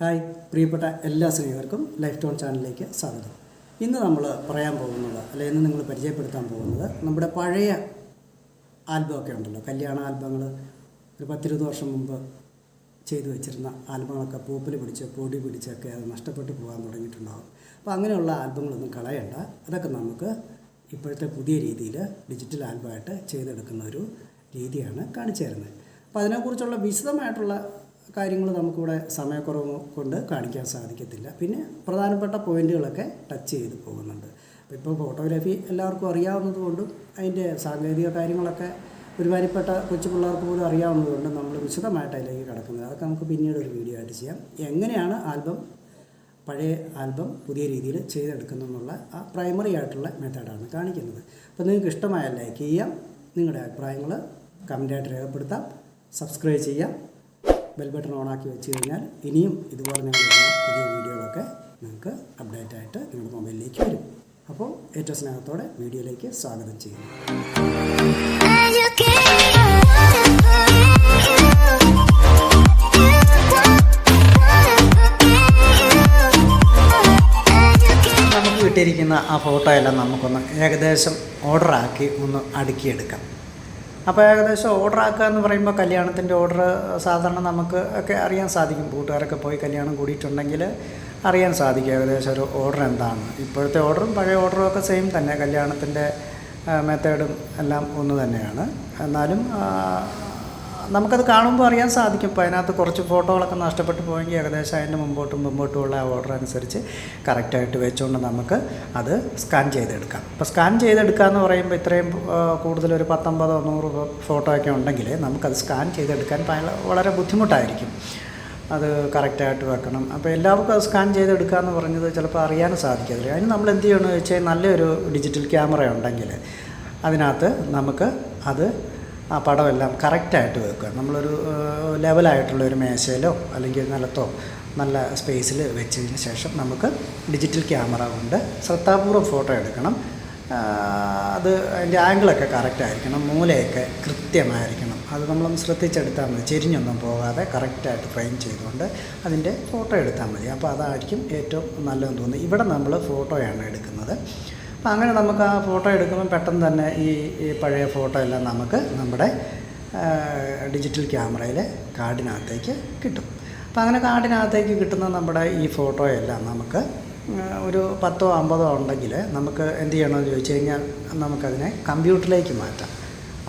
Hi പ്രിയപ്പെട്ട എല്ലാ സ്നേഹിതർക്കും LifeTones ചാനലിലേക്ക് സ്വാഗതം. ഇന്ന് നമ്മൾ പറയാൻ പോകുന്നത് അല്ലെങ്കിൽ ഇന്ന് നിങ്ങൾ പരിചയപ്പെടുത്താൻ പോകുന്നത് നമ്മുടെ പഴയ ആൽബമൊക്കെ ഉണ്ടല്ലോ, കല്യാണ ആൽബങ്ങൾ ഒരു 10-20 വർഷം മുമ്പ് ചെയ്തു വെച്ചിരുന്ന ആൽബങ്ങളൊക്കെ പൂപ്പൽ പിടിച്ച് പൊടി പിടിച്ചൊക്കെ അത് നഷ്ടപ്പെട്ടു പോകാൻ തുടങ്ങിയിട്ടുണ്ടാകും. അപ്പോൾ അങ്ങനെയുള്ള ആൽബങ്ങളൊന്നും കളയണ്ട, അതൊക്കെ നമുക്ക് ഇപ്പോഴത്തെ പുതിയ രീതിയിൽ ഡിജിറ്റൽ ആൽബമായിട്ട് ചെയ്തെടുക്കുന്ന ഒരു രീതിയാണ് കാണിച്ചു തരുന്നത്. അപ്പോൾ അതിനെക്കുറിച്ചുള്ള വിശദമായിട്ടുള്ള കാര്യങ്ങൾ നമുക്കിവിടെ സമയക്കുറവ് കൊണ്ട് കാണിക്കാൻ സാധിക്കത്തില്ല. പിന്നെ പ്രധാനപ്പെട്ട പോയിൻറ്റുകളൊക്കെ ടച്ച് ചെയ്ത് പോകുന്നുണ്ട്. ഇപ്പോൾ ഫോട്ടോഗ്രാഫി എല്ലാവർക്കും അറിയാവുന്നതുകൊണ്ടും അതിൻ്റെ സാങ്കേതിക കാര്യങ്ങളൊക്കെ ഒരുമാതിരിപ്പെട്ട കൊച്ചു പിള്ളേർക്ക് പോലും അറിയാവുന്നതുകൊണ്ടും നമ്മൾ വിശദമായിട്ട് അതിലേക്ക് കിടക്കുന്നത്. അതൊക്കെ നമുക്ക് പിന്നീട് ഒരു വീഡിയോ ആയിട്ട് ചെയ്യാം. എങ്ങനെയാണ് പഴയ ആൽബം പുതിയ രീതിയിൽ ചെയ്തെടുക്കുന്നു എന്നുള്ള ആ പ്രൈമറി ആയിട്ടുള്ള മെത്തേഡാണ് കാണിക്കുന്നത്. അപ്പോൾ നിങ്ങൾക്ക് ഇഷ്ടമായ ലൈക്ക് ചെയ്യാം, നിങ്ങളുടെ അഭിപ്രായങ്ങൾ കമൻറ്റായിട്ട് രേഖപ്പെടുത്താം, സബ്സ്ക്രൈബ് ചെയ്യാം, ബെൽ ബട്ടൺ ഓണാക്കി വെച്ച് കഴിഞ്ഞാൽ ഇനിയും ഇതുപോലെ ഞങ്ങൾ പുതിയ വീഡിയോകളൊക്കെ നിങ്ങൾക്ക് അപ്ഡേറ്റ് ആയിട്ട് നിങ്ങളുടെ മൊബൈലിലേക്ക് വരും. അപ്പോൾ ഏറ്റവും സ്നേഹത്തോടെ വീഡിയോയിലേക്ക് സ്വാഗതം ചെയ്യുന്നു. നമുക്ക് കിട്ടിയിരിക്കുന്ന ആ ഫോട്ടോ എല്ലാം നമുക്കൊന്ന് ഏകദേശം ഓർഡറാക്കി ഒന്ന് അടുക്കിയെടുക്കാം. അപ്പോൾ ഏകദേശം ഓർഡർ ആക്കുക എന്ന് പറയുമ്പോൾ കല്യാണത്തിൻ്റെ ഓർഡർ സാധാരണ നമുക്ക് ഒക്കെ അറിയാൻ സാധിക്കും. കൂട്ടുകാരൊക്കെ പോയി കല്യാണം കൂടിയിട്ടുണ്ടെങ്കിൽ അറിയാൻ സാധിക്കും ഏകദേശം ഒരു ഓർഡർ എന്താണ്. ഇപ്പോഴത്തെ ഓർഡറും പഴയ ഓർഡറും ഒക്കെ സെയിം തന്നെ, കല്യാണത്തിൻ്റെ മെത്തേഡും എല്ലാം ഒന്ന് തന്നെയാണ്. എന്നാലും നമുക്കത് കാണുമ്പോൾ അറിയാൻ സാധിക്കും. ഇപ്പോൾ അതിനകത്ത് കുറച്ച് ഫോട്ടോകളൊക്കെ നഷ്ടപ്പെട്ടു പോയെങ്കിൽ ഏകദേശം അതിൻ്റെ മുമ്പോട്ടുമുള്ള ആ ഓർഡർ അനുസരിച്ച് കറക്റ്റായിട്ട് വെച്ചുകൊണ്ട് നമുക്ക് അത് സ്കാൻ ചെയ്തെടുക്കാം. അപ്പോൾ സ്കാൻ ചെയ്തെടുക്കുക എന്ന് പറയുമ്പോൾ ഇത്രയും കൂടുതലൊരു 50-100 ഫോട്ടോ ഒക്കെ ഉണ്ടെങ്കിൽ നമുക്കത് സ്കാൻ ചെയ്തെടുക്കാൻ വളരെ ബുദ്ധിമുട്ടായിരിക്കും. അത് കറക്റ്റായിട്ട് വെക്കണം. അപ്പോൾ എല്ലാവർക്കും അത് സ്കാൻ ചെയ്തെടുക്കുക എന്ന് പറഞ്ഞത് ചിലപ്പോൾ അറിയാനും സാധിക്കത്തില്ല. അതിന് നമ്മൾ എന്ത് ചെയ്യണമെന്ന് വെച്ചാൽ നല്ലൊരു ഡിജിറ്റൽ ക്യാമറ ഉണ്ടെങ്കിൽ അതിനകത്ത് നമുക്ക് അത് ആ പടമെല്ലാം കറക്റ്റായിട്ട് വെക്കുക. നമ്മളൊരു ലെവലായിട്ടുള്ളൊരു മേശയിലോ അല്ലെങ്കിൽ നിലത്തോ നല്ല സ്പേസിൽ വെച്ചതിന് ശേഷം നമുക്ക് ഡിജിറ്റൽ ക്യാമറ കൊണ്ട് ശ്രദ്ധാപൂർവ്വം ഫോട്ടോ എടുക്കണം. അത് അതിൻ്റെ ആംഗിളൊക്കെ കറക്റ്റായിരിക്കണം, മൂലയൊക്കെ കൃത്യമായിരിക്കണം. അത് നമ്മളൊന്ന് ശ്രദ്ധിച്ചെടുത്താൽ മതി, ചെരിഞ്ഞൊന്നും പോകാതെ കറക്റ്റായിട്ട് ഫ്രെയിം ചെയ്തുകൊണ്ട് അതിൻ്റെ ഫോട്ടോ എടുത്താൽ മതി. അപ്പോൾ അതായിരിക്കും ഏറ്റവും നല്ലതെന്ന് തോന്നുന്നത്. ഇവിടെ നമ്മൾ ഫോട്ടോയാണ് എടുക്കുന്നത്. അപ്പം അങ്ങനെ നമുക്ക് ആ ഫോട്ടോ എടുക്കുമ്പോൾ പെട്ടെന്ന് തന്നെ ഈ പഴയ ഫോട്ടോ എല്ലാം നമുക്ക് നമ്മുടെ ഡിജിറ്റൽ ക്യാമറയിലെ കാർഡിനകത്തേക്ക് കിട്ടും. അപ്പം അങ്ങനെ കാർഡിനകത്തേക്ക് കിട്ടുന്ന നമ്മുടെ ഈ ഫോട്ടോയെല്ലാം നമുക്ക് ഒരു 10-50 ഉണ്ടെങ്കിൽ നമുക്ക് എന്ത് ചെയ്യണമെന്ന് ചോദിച്ചു കഴിഞ്ഞാൽ നമുക്കതിനെ കമ്പ്യൂട്ടറിലേക്ക് മാറ്റാം.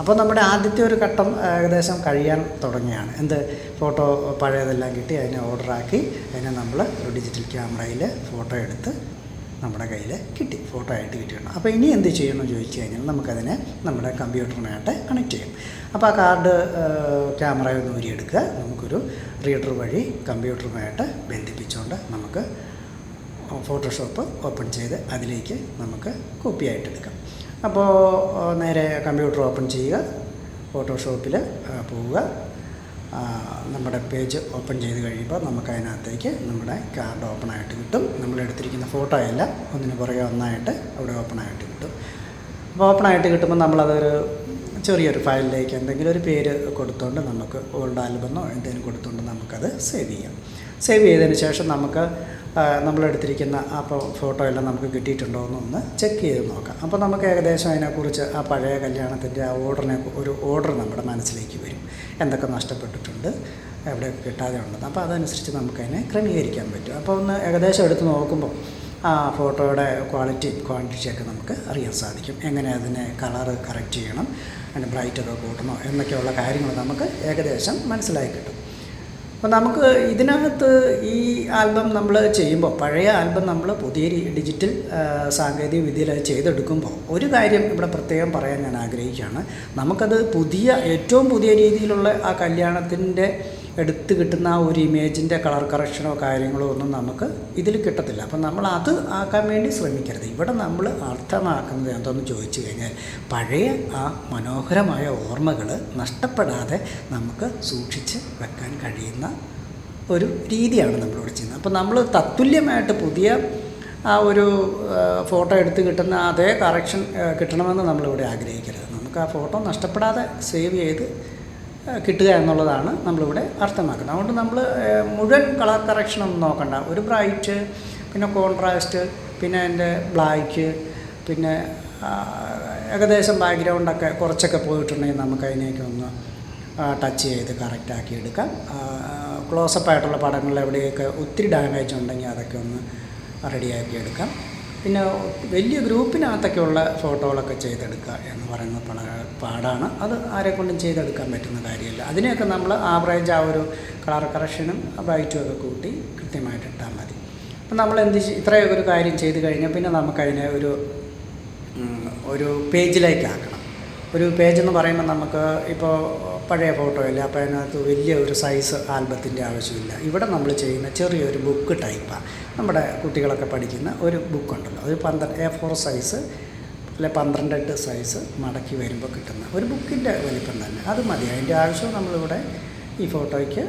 അപ്പോൾ നമ്മുടെ ആദ്യത്തെ ഒരു ഘട്ടം ഏകദേശം കഴിയാൻ തുടങ്ങിയാണ്. ഫോട്ടോ പഴയതെല്ലാം കിട്ടി അതിനെ ഓർഡറാക്കി അതിനെ നമ്മൾ ഒരു ഡിജിറ്റൽ ക്യാമറയിൽ ഫോട്ടോ എടുത്ത് നമ്മുടെ കയ്യിൽ കിട്ടി, ഫോട്ടോ ആയിട്ട് കിട്ടിയിട്ടുണ്ട്. അപ്പോൾ ഇനി എന്ത് ചെയ്യണമെന്ന് ചോദിച്ചു കഴിഞ്ഞാൽ നമുക്കതിനെ നമ്മുടെ കമ്പ്യൂട്ടറിനായിട്ട് കണക്ട് ചെയ്യും. അപ്പോൾ ആ കാർഡ് ക്യാമറയിൽ നിന്ന് ഊരിയെടുക്കുക, നമുക്കൊരു റീഡർ വഴി കമ്പ്യൂട്ടറുമായിട്ട് ബന്ധിപ്പിച്ചുകൊണ്ട് നമുക്ക് ഫോട്ടോഷോപ്പ് ഓപ്പൺ ചെയ്ത് അതിലേക്ക് നമുക്ക് കോപ്പിയായിട്ട് എടുക്കാം. അപ്പോൾ നേരെ കമ്പ്യൂട്ടർ ഓപ്പൺ ചെയ്യുക, ഫോട്ടോഷോപ്പിൽ പോവുക, നമ്മുടെ പേജ് ഓപ്പൺ ചെയ്ത് കഴിയുമ്പോൾ നമുക്ക് അതിനകത്തേക്ക് നമ്മുടെ കാർഡ് ഓപ്പണായിട്ട് കിട്ടും. നമ്മളെടുത്തിരിക്കുന്ന ഫോട്ടോ എല്ലാം ഒന്നിന് പുറകെ ഒന്നായിട്ട് അവിടെ ഓപ്പണായിട്ട് കിട്ടും. അപ്പോൾ ഓപ്പണായിട്ട് കിട്ടുമ്പോൾ നമ്മളതൊരു ചെറിയൊരു ഫയലിലേക്ക് എന്തെങ്കിലും ഒരു പേര് കൊടുത്തുകൊണ്ട് നമുക്ക് ഓൾഡ് ആൽബമോ എന്തെങ്കിലും കൊടുത്തുകൊണ്ട് നമുക്കത് സേവ് ചെയ്യാം. സേവ് ചെയ്തതിന് ശേഷം നമുക്ക് നമ്മളെടുത്തിരിക്കുന്ന ആ ഫോട്ടോ എല്ലാം നമുക്ക് കിട്ടിയിട്ടുണ്ടോ എന്നൊന്ന് ചെക്ക് ചെയ്ത് നോക്കാം. അപ്പോൾ നമുക്ക് ഏകദേശം അതിനെക്കുറിച്ച് ആ പഴയ കല്യാണത്തിൻ്റെ ആ ഒരു ഓർഡർ നമ്മുടെ മനസ്സിലേക്ക് വരും. എന്തൊക്കെ നഷ്ടപ്പെട്ടിട്ടുണ്ട്, എവിടെയൊക്കെ കിട്ടാതെ ഉണ്ടെന്ന്. അപ്പോൾ അതനുസരിച്ച് നമുക്കതിനെ ക്രമീകരിക്കാൻ പറ്റും. അപ്പോൾ ഒന്ന് ഏകദേശം എടുത്ത് നോക്കുമ്പോൾ ആ ഫോട്ടോയുടെ ക്വാണ്ടിറ്റിയൊക്കെ നമുക്ക് അറിയാൻ സാധിക്കും. എങ്ങനെ അതിനെ കളറ് കറക്റ്റ് ചെയ്യണം, അതിന് ബ്രൈറ്റൊക്കെ കൂട്ടണോ എന്നൊക്കെയുള്ള കാര്യങ്ങൾ നമുക്ക് ഏകദേശം മനസ്സിലായി കിട്ടും. അപ്പോൾ നമുക്ക് ഇതിനകത്ത് ഈ ആൽബം നമ്മൾ ചെയ്യുമ്പോൾ പഴയ ആൽബം നമ്മൾ പുതിയ ഡിജിറ്റൽ സാങ്കേതിക വിദ്യയിൽ ചെയ്തെടുക്കുമ്പോൾ ഒരു കാര്യം ഇവിടെ പ്രത്യേകം പറയാൻ ഞാൻ ആഗ്രഹിക്കുകയാണ്. നമുക്കത് ഏറ്റവും പുതിയ രീതിയിലുള്ള ആ കല്യാണത്തിൻ്റെ എടുത്ത് കിട്ടുന്ന ആ ഒരു ഇമേജിൻ്റെ കളർ കറക്ഷനോ കാര്യങ്ങളോ ഒന്നും നമുക്ക് ഇതിൽ കിട്ടത്തില്ല. അപ്പം നമ്മൾ അത് ആക്കാൻ വേണ്ടി ശ്രമിക്കരുത്. ഇവിടെ നമ്മൾ അർത്ഥമാക്കുന്നത് എന്താണെന്ന് ചോദിച്ചു കഴിഞ്ഞാൽ പഴയ ആ മനോഹരമായ ഓർമ്മകൾ നഷ്ടപ്പെടാതെ നമുക്ക് സൂക്ഷിച്ച് വെക്കാൻ കഴിയുന്ന ഒരു രീതിയാണ് നമ്മളിവിടെ ചെയ്യുന്നത്. അപ്പോൾ നമ്മൾ തത്തുല്യമായിട്ട് പുതിയ ആ ഒരു ഫോട്ടോ എടുത്ത് കിട്ടുന്ന അതേ കറക്ഷൻ കിട്ടണമെന്ന് നമ്മളിവിടെ ആഗ്രഹിക്കരുത്. നമുക്ക് ആ ഫോട്ടോ നഷ്ടപ്പെടാതെ സേവ് ചെയ്ത് കിട്ടുക എന്നുള്ളതാണ് നമ്മളിവിടെ അർത്ഥമാക്കുന്നത്. അതുകൊണ്ട് നമ്മൾ മുഴുവൻ കളർ കറക്ഷനൊന്നും നോക്കണ്ട. ഒരു ബ്രൈറ്റ്, പിന്നെ കോൺട്രാസ്റ്റ്, പിന്നെ അതിൻ്റെ ബ്ലാക്ക്, പിന്നെ ഏകദേശം ബാക്ക്ഗ്രൗണ്ടൊക്കെ കുറച്ചൊക്കെ പോയിട്ടുണ്ടെങ്കിൽ നമുക്ക് അതിനെയൊക്കെ ഒന്ന് ടച്ച് ചെയ്ത് കറക്റ്റാക്കി എടുക്കാം. ക്ലോസപ്പായിട്ടുള്ള പടങ്ങളിൽ എവിടെയൊക്കെ ഒത്തിരി ഡാമേജ് ഉണ്ടെങ്കിൽ അതൊക്കെ ഒന്ന് റെഡിയാക്കി എടുക്കാം. പിന്നെ വലിയ ഗ്രൂപ്പിനകത്തൊക്കെയുള്ള ഫോട്ടോകളൊക്കെ ചെയ്തെടുക്കുക എന്ന് പറയുന്നത് വളരെ പാടാണ്. അത് ആരെക്കൊണ്ടും ചെയ്തെടുക്കാൻ പറ്റുന്ന കാര്യമല്ല. അതിനെയൊക്കെ നമ്മൾ ആവറേജ് ആ ഒരു കളർ കറക്ഷനും ബ്രൈറ്റും ഒക്കെ കൂട്ടി കൃത്യമായിട്ട് ഇട്ടാൽ മതി. അപ്പം നമ്മൾ ഇത്രയൊക്കെ ഒരു കാര്യം ചെയ്ത് കഴിഞ്ഞാൽ പിന്നെ നമുക്കതിനെ ഒരു പേജിലേക്കാക്കണം. ഒരു പേജെന്ന് പറയുമ്പോൾ നമുക്ക് ഇപ്പോൾ പഴയ ഫോട്ടോ അല്ല, അപ്പോൾ അതിനകത്ത് വലിയ ഒരു സൈസ് ആൽബത്തിൻ്റെ ആവശ്യമില്ല. ഇവിടെ നമ്മൾ ചെയ്യുന്ന ചെറിയൊരു ബുക്ക് ടൈപ്പാണ്. നമ്മുടെ കുട്ടികളൊക്കെ പഠിക്കുന്ന ഒരു ബുക്കുണ്ടല്ലോ, അത് A4 സൈസ് അല്ലെ 12 സൈസ് മടക്കി വരുമ്പോൾ കിട്ടുന്ന ഒരു ബുക്കിൻ്റെ വലിപ്പം തന്നെ, അത് മതി. അതിൻ്റെ ആവശ്യം നമ്മളിവിടെ ഈ ഫോട്ടോയ്ക്ക്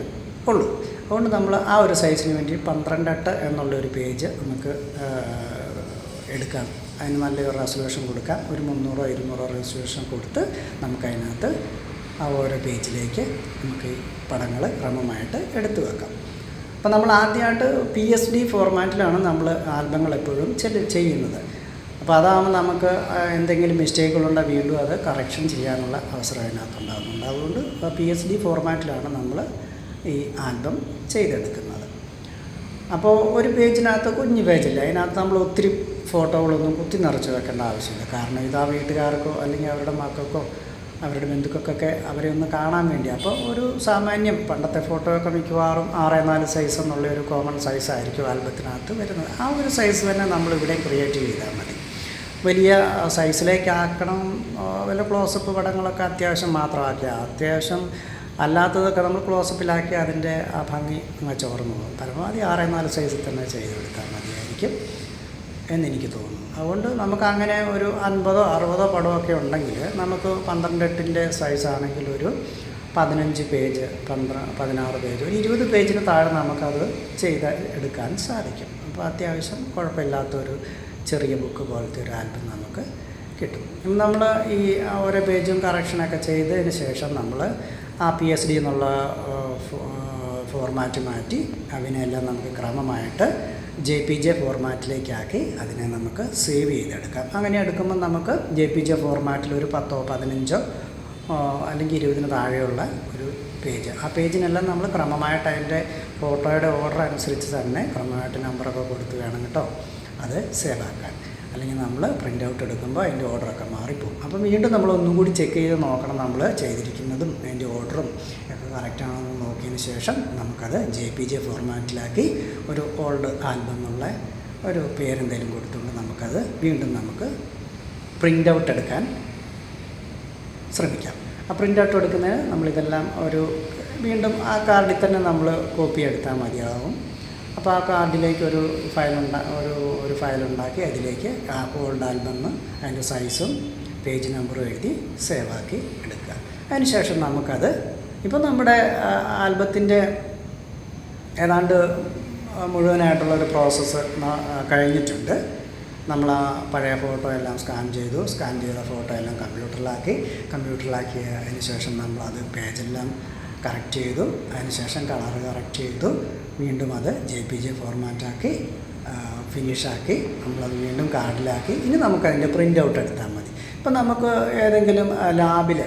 ഉള്ളൂ. അതുകൊണ്ട് നമ്മൾ ആ ഒരു സൈസിന് വേണ്ടി 12 എന്നുള്ളൊരു പേജ് നമുക്ക് എടുക്കാം. അതിന് നല്ലൊരു റെസൊല്യൂഷൻ കൊടുക്കാം. ഒരു 300-200 റെസൊല്യൂഷൻ കൊടുത്ത് നമുക്കതിനകത്ത് ആ ഓരോ പേജിലേക്ക് നമുക്ക് ഈ പടങ്ങൾ ക്രമമായിട്ട് എടുത്തു വെക്കാം. അപ്പോൾ നമ്മൾ ആദ്യമായിട്ട് PSD ഫോർമാറ്റിലാണ് നമ്മൾ ആൽബങ്ങൾ എപ്പോഴും ചെയ്യുന്നത്. അപ്പോൾ അതാകുമ്പോൾ നമുക്ക് എന്തെങ്കിലും മിസ്റ്റേക്കുകളുണ്ടെങ്കിൽ വീണ്ടും അത് കറക്ഷൻ ചെയ്യാനുള്ള അവസരം അതിനകത്തുണ്ടാകുന്നുണ്ട്. അതുകൊണ്ട് PSD ഫോർമാറ്റിലാണ് നമ്മൾ ഈ ആൽബം ചെയ്തെടുക്കുന്നത്. അപ്പോൾ ഒരു പേജിനകത്ത് കുഞ്ഞു പേജില്ല, അതിനകത്ത് നമ്മൾ ഒത്തിരി ഫോട്ടോകളൊന്നും കുത്തി നിറച്ച് വെക്കേണ്ട ആവശ്യമില്ല. കാരണം ഇതാ വീട്ടുകാർക്കോ അല്ലെങ്കിൽ അവരുടെ മക്കൾക്കോ അവരുടെ ബന്ധുക്കൾക്കൊക്കെ അവരെ ഒന്ന് കാണാൻ വേണ്ടി. അപ്പോൾ ഒരു സാമാന്യം പണ്ടത്തെ ഫോട്ടോയൊക്കെ മിക്കവാറും 6x4 സൈസ് എന്നുള്ള ഒരു കോമൺ സൈസായിരിക്കും ആൽബത്തിനകത്ത് വരുന്നത്. ആ ഒരു സൈസ് തന്നെ നമ്മളിവിടെ ക്രിയേറ്റ് ചെയ്താൽ മതി. വലിയ സൈസിലേക്കാക്കണം, വല്ല ക്ലോസപ്പ് പടങ്ങളൊക്കെ അത്യാവശ്യം മാത്രമാക്കിയാൽ, അത്യാവശ്യം അല്ലാത്തതൊക്കെ നമ്മൾ ക്ലോസപ്പിലാക്കി അതിൻ്റെ ആ ഭംഗി ചോർന്നു പോകും. പരമാവധി 6x4 സൈസിൽ തന്നെ ചെയ്തെടുത്താൽ മതിയായിരിക്കും എന്നെനിക്ക് തോന്നുന്നു. അതുകൊണ്ട് നമുക്ക് അങ്ങനെ ഒരു 50-60 പടമൊക്കെ ഉണ്ടെങ്കിൽ നമുക്ക് 12-8 സൈസാണെങ്കിൽ ഒരു 15 പേജ്, 16 പേജ്, ഒരു 20 പേജിന് താഴെ നമുക്കത് ചെയ്ത് എടുക്കാൻ സാധിക്കും. അപ്പോൾ അത്യാവശ്യം കുഴപ്പമില്ലാത്തൊരു ചെറിയ ബുക്ക് പോലത്തെ ഒരു ആൽബം നമുക്ക് കിട്ടും. നമ്മൾ ഈ ഓരോ പേജും കറക്ഷനൊക്കെ ചെയ്തതിന് ശേഷം നമ്മൾ ആ PSD എന്നുള്ള ഫോർമാറ്റ് മാറ്റി അതിനെല്ലാം നമുക്ക് ക്രമമായിട്ട് JPG ഫോർമാറ്റിലേക്കാക്കി അതിനെ നമുക്ക് സേവ് ചെയ്തെടുക്കാം. അങ്ങനെ എടുക്കുമ്പോൾ നമുക്ക് JPG ഫോർമാറ്റിൽ ഒരു 10-15 അല്ലെങ്കിൽ 20 താഴെയുള്ള ഒരു പേജ്, ആ പേജിനെല്ലാം നമ്മൾ ക്രമമായിട്ട് അതിൻ്റെ ഫോട്ടോയുടെ ഓർഡർ അനുസരിച്ച് തന്നെ ക്രമമായിട്ട് നമ്പറൊക്കെ കൊടുത്ത് വേണം കേട്ടോ അത് സേവ് ആക്കാൻ. അല്ലെങ്കിൽ നമ്മൾ പ്രിൻ്റ് ഔട്ട് എടുക്കുമ്പോൾ അതിൻ്റെ ഓർഡറൊക്കെ മാറിപ്പോകും. അപ്പം വീണ്ടും നമ്മൾ ഒന്നും കൂടി ചെക്ക് ചെയ്ത് നോക്കണം, നമ്മൾ ചെയ്തിരിക്കുന്നതും അതിൻ്റെ ഓർഡറും ഒക്കെ കറക്റ്റാണെന്ന് നോക്കിയതിന് ശേഷം നമുക്കത് JPG ഫോർമാറ്റിലാക്കി ഒരു ഓൾഡ് ആൽബം എന്നുള്ള ഒരു പേരെന്തെങ്കിലും കൊടുത്തുകൊണ്ട് നമുക്കത് വീണ്ടും നമുക്ക് പ്രിൻ്റ് ഔട്ട് എടുക്കാൻ ശ്രമിക്കാം. ആ പ്രിൻ്റ് ഔട്ട് എടുക്കുന്നതിന് നമ്മളിതെല്ലാം വീണ്ടും ആ കാർഡിൽ തന്നെ നമ്മൾ കോപ്പി എടുത്താൽ മതിയാവും. അപ്പോൾ ആ കാർഡിലേക്ക് ഒരു ഫയലുണ്ടാക്കി അതിലേക്ക് ആ ഓൾഡ് ആൽബം അതിൻ്റെ സൈസും പേജ് നമ്പറും എഴുതി സേവ് ആക്കി എടുക്കുക. അതിനുശേഷം നമുക്കത് ഇപ്പോൾ നമ്മുടെ ആൽബത്തിൻ്റെ ഏതാണ്ട് മുഴുവനായിട്ടുള്ളൊരു പ്രോസസ്സ് കഴിഞ്ഞിട്ടുണ്ട്. നമ്മൾ ആ പഴയ ഫോട്ടോ എല്ലാം സ്കാൻ ചെയ്ത ഫോട്ടോ എല്ലാം കമ്പ്യൂട്ടറിലാക്കി അതിന് ശേഷം നമ്മളത് പേജെല്ലാം കറക്റ്റ് ചെയ്തു. അതിനുശേഷം കളർ കറക്റ്റ് ചെയ്തു. വീണ്ടും അത് JPG ഫോർമാറ്റാക്കി ഫിനിഷാക്കി നമ്മളത് വീണ്ടും കാർഡിലാക്കി. ഇനി നമുക്കതിൻ്റെ പ്രിൻ്റ് ഔട്ട് എടുത്താൽ മതി. ഇപ്പം നമുക്ക് ഏതെങ്കിലും ലാബിൽ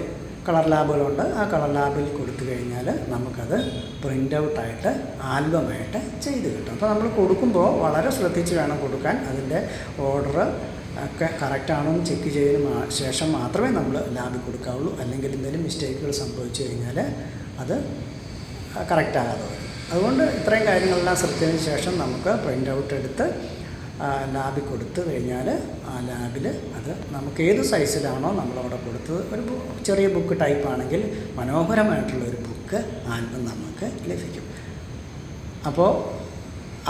കളർ ലാബുകളുണ്ട്, ആ കളർ ലാബിൽ കൊടുത്തു കഴിഞ്ഞാൽ നമുക്കത് പ്രിൻ്റ് ഔട്ടായിട്ട് ആൽബമായിട്ട് ചെയ്ത് കിട്ടും. അപ്പോൾ നമ്മൾ കൊടുക്കുമ്പോൾ വളരെ ശ്രദ്ധിച്ച് വേണം കൊടുക്കാൻ. അതിൻ്റെ ഓർഡർ ഒക്കെ കറക്റ്റാണോ എന്ന് ചെക്ക് ചെയ്തതിന് ശേഷം മാത്രമേ നമ്മൾ ലാബിൽ കൊടുക്കാവുള്ളൂ. അല്ലെങ്കിൽ എന്തെങ്കിലും മിസ്റ്റേക്കുകൾ സംഭവിച്ചു കഴിഞ്ഞാൽ അത് കറക്റ്റാകാതെ വരും. അതുകൊണ്ട് ഇത്രയും കാര്യങ്ങളെല്ലാം ശ്രദ്ധിച്ചതിന് ശേഷം നമുക്ക് പ്രിൻ്റ് ഔട്ട് എടുത്ത് ലാബിൽ കൊടുത്തു കഴിഞ്ഞാൽ ആ ലാബിൽ അത് നമുക്ക് ഏത് സൈസിലാണോ നമ്മളവിടെ കൊടുത്തത്, ഒരു ചെറിയ ബുക്ക് ടൈപ്പാണെങ്കിൽ മനോഹരമായിട്ടുള്ളൊരു ബുക്ക് ആൽബം നമുക്ക് ലഭിക്കും. അപ്പോൾ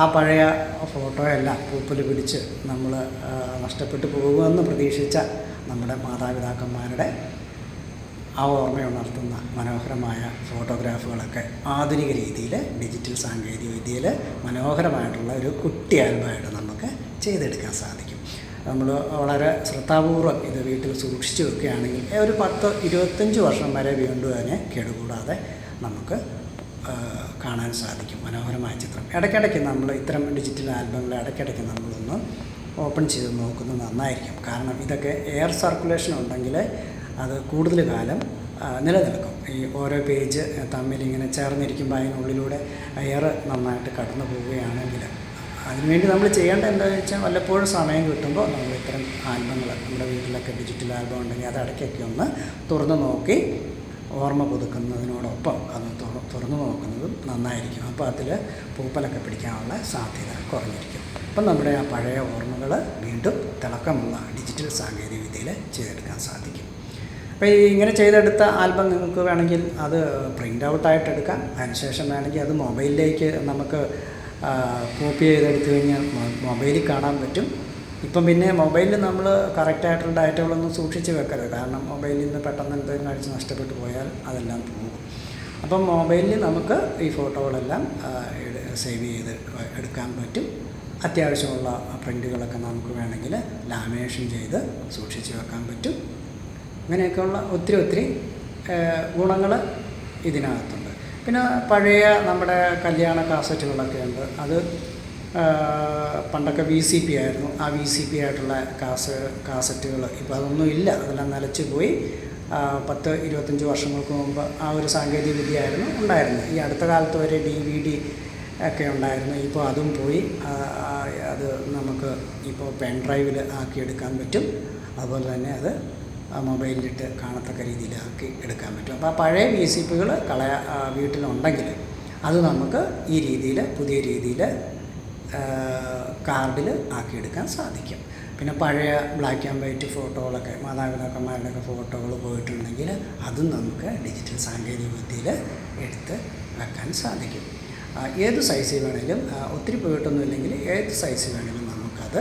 ആ പഴയ ഫോട്ടോയെല്ലാം പൂപ്പൽ പിടിച്ച് നമ്മൾ നഷ്ടപ്പെട്ടു പോകുമെന്ന് പ്രതീക്ഷിച്ച നമ്മുടെ മാതാപിതാക്കന്മാരുടെ ആ ഓർമ്മയുണർത്തുന്ന മനോഹരമായ ഫോട്ടോഗ്രാഫുകളൊക്കെ ആധുനിക രീതിയിൽ ഡിജിറ്റൽ സാങ്കേതിക വിദ്യയിൽ മനോഹരമായിട്ടുള്ള ഒരു കുട്ടി ആൽബമായിട്ട് നമുക്ക് ചെയ്തെടുക്കാൻ സാധിക്കും. നമ്മൾ വളരെ ശ്രദ്ധാപൂർവ്വം ഇത് വീട്ടിൽ സൂക്ഷിച്ച് വെക്കുകയാണെങ്കിൽ ഒരു 10-25 വർഷം വരെ വീണ്ടും അതിനെ കേടുകൂടാതെ നമുക്ക് കാണാൻ സാധിക്കും. മനോഹരമായ ചിത്രം. ഇടയ്ക്കിടയ്ക്ക് നമ്മൾ ഇത്തരം ഡിജിറ്റൽ ആൽബങ്ങൾ ഇടയ്ക്കിടയ്ക്ക് നമ്മളൊന്ന് ഓപ്പൺ ചെയ്ത് നോക്കുന്നത് നന്നായിരിക്കും. കാരണം ഇതൊക്കെ എയർ സർക്കുലേഷൻ ഉണ്ടെങ്കിൽ അത് കൂടുതൽ കാലം നിലനിൽക്കും. ഈ ഓരോ പേജ് തമ്മിലിങ്ങനെ ചേർന്നിരിക്കുമ്പോൾ അതിനുള്ളിലൂടെ എയർ നന്നായിട്ട് കടന്നു പോവുകയാണെങ്കിൽ അതിനുവേണ്ടി നമ്മൾ ചെയ്യേണ്ട എന്താണെന്ന് വെച്ചാൽ വല്ലപ്പോഴും സമയം കിട്ടുമ്പോൾ നമ്മൾ ഇത്തരം ആൽബങ്ങൾ നമ്മുടെ വീട്ടിലൊക്കെ ഡിജിറ്റൽ ആൽബം ഉണ്ടെങ്കിൽ അത് ഇടയ്ക്കൊക്കെ ഒന്ന് തുറന്ന് നോക്കി ഓർമ്മ പുതുക്കുന്നതിനോടൊപ്പം അത് തുറന്നു നോക്കുന്നതും നന്നായിരിക്കും. അപ്പോൾ അതിൽ പൂപ്പലൊക്കെ പിടിക്കാനുള്ള സാധ്യത കുറഞ്ഞിരിക്കും. അപ്പം നമ്മുടെ ആ പഴയ ഓർമ്മകൾ വീണ്ടും തിളക്കമുള്ള ഡിജിറ്റൽ സാങ്കേതികവിദ്യയിൽ ചെയ്തെടുക്കാൻ സാധിക്കും. അപ്പോൾ ഇങ്ങനെ ചെയ്തെടുത്ത ആൽബം നിങ്ങൾക്ക് വേണമെങ്കിൽ അത് പ്രിൻ്റ് ഔട്ടായിട്ട് എടുക്കാം. അതിനുശേഷം വേണമെങ്കിൽ അത് മൊബൈലിലേക്ക് നമുക്ക് കോപ്പി ചെയ്തെടുത്തു കഴിഞ്ഞാൽ മൊബൈലിൽ കാണാൻ പറ്റും. ഇപ്പം പിന്നെ മൊബൈലിൽ നമ്മൾ കറക്റ്റായിട്ടുള്ള ഡാറ്റകളൊന്നും സൂക്ഷിച്ച് വെക്കരുത്. കാരണം മൊബൈലിൽ നിന്ന് പെട്ടെന്ന് എന്തെങ്കിലും കഴിച്ച് നഷ്ടപ്പെട്ടു പോയാൽ അതെല്ലാം പോകും. അപ്പം മൊബൈലിൽ നമുക്ക് ഈ ഫോട്ടോകളെല്ലാം സേവ് ചെയ്ത് എടുക്കാൻ പറ്റും. അത്യാവശ്യമുള്ള പ്രിൻ്റുകളൊക്കെ നമുക്ക് വേണമെങ്കിൽ ലാമിനേഷൻ ചെയ്ത് സൂക്ഷിച്ച് വെക്കാൻ പറ്റും. അങ്ങനെയൊക്കെയുള്ള ഒത്തിരി ഗുണങ്ങൾ ഇതിനകത്തുണ്ട്. പിന്നെ പഴയ നമ്മുടെ കല്യാണ കാസറ്റുകളൊക്കെ ഉണ്ട്. അത് പണ്ടൊക്കെ VCP ആയിരുന്നു. ആ VCP ആയിട്ടുള്ള കാസറ്റുകൾ ഇപ്പോൾ അതൊന്നും ഇല്ല. അതെല്ലാം നിലച്ച് പോയി. 10-25 വർഷങ്ങൾക്ക് മുമ്പ് ആ ഒരു സാങ്കേതിക വിദ്യയായിരുന്നു ഉണ്ടായിരുന്നത്. ഈ അടുത്ത കാലത്ത് വരെ DVD ഒക്കെ ഉണ്ടായിരുന്നു. ഇപ്പോൾ അതും പോയി. അത് നമുക്ക് ഇപ്പോൾ പെൻ ഡ്രൈവിൽ ആക്കിയെടുക്കാൻ പറ്റും. അതുപോലെ തന്നെ അത് മൊബൈലിലിട്ട് കാണത്തക്ക രീതിയിലാക്കി എടുക്കാൻ പറ്റും. അപ്പോൾ ആ പഴയ VCPകൾ വീട്ടിലുണ്ടെങ്കിൽ അത് നമുക്ക് ഈ രീതിയിൽ പുതിയ രീതിയിൽ കാർഡിൽ ആക്കിയെടുക്കാൻ സാധിക്കും. പിന്നെ പഴയ ബ്ലാക്ക് ആൻഡ് വൈറ്റ് ഫോട്ടോകളൊക്കെ മാതാപിതാക്കന്മാരുടെയൊക്കെ ഫോട്ടോകൾ പോയിട്ടുണ്ടെങ്കിൽ അതും നമുക്ക് ഡിജിറ്റൽ സാങ്കേതിക വിദ്യയിൽ എടുത്ത് വെക്കാൻ സാധിക്കും. ഏത് സൈസിൽ വേണമെങ്കിലും, ഒത്തിരി പോയിട്ടൊന്നും ഇല്ലെങ്കിൽ ഏത് സൈസിൽ വേണമെങ്കിലും നമുക്കത്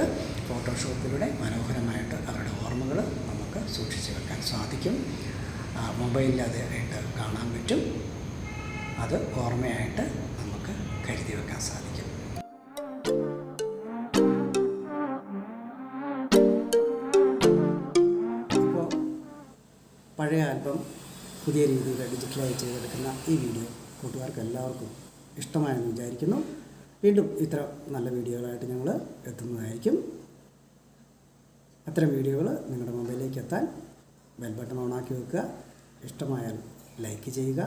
ഫോട്ടോഷോപ്പിലൂടെ മനോഹരമായിട്ട് അവരുടെ ഓർമ്മകൾ നമുക്ക് സൂക്ഷിച്ച് വെക്കാൻ സാധിക്കും. മൊബൈലിൽ അത് ആയിട്ട് കാണാൻ പറ്റും. അത് ഓർമ്മയായിട്ട് നമുക്ക് കരുതി വെക്കാൻ സാധിക്കും. ഇപ്പോൾ പഴയ ആൽബം പുതിയ രീതിയിൽ ഡിജിറ്റലായി ചെയ്തെടുക്കുന്ന ഈ വീഡിയോ കൂട്ടുകാർക്ക് എല്ലാവർക്കും ഇഷ്ടമായെന്ന് വിചാരിക്കുന്നു. വീണ്ടും ഇത്ര നല്ല വീഡിയോകളായിട്ട് ഞങ്ങൾ എത്തുന്നതായിരിക്കും. അത്തരം വീഡിയോകൾ നിങ്ങളുടെ മൊബൈലിലേക്ക് എത്താൻ ബെൽ ബട്ടൺ ഓണാക്കി വെക്കുക. ഇഷ്ടമായാൽ ലൈക്ക് ചെയ്യുക.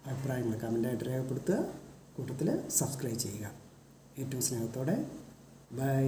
അഭിപ്രായങ്ങൾ കമൻ്റായിട്ട് രേഖപ്പെടുത്തുക. കൂട്ടത്തിൽ സബ്സ്ക്രൈബ് ചെയ്യുക. ഏറ്റവും സ്നേഹത്തോടെ ബൈ.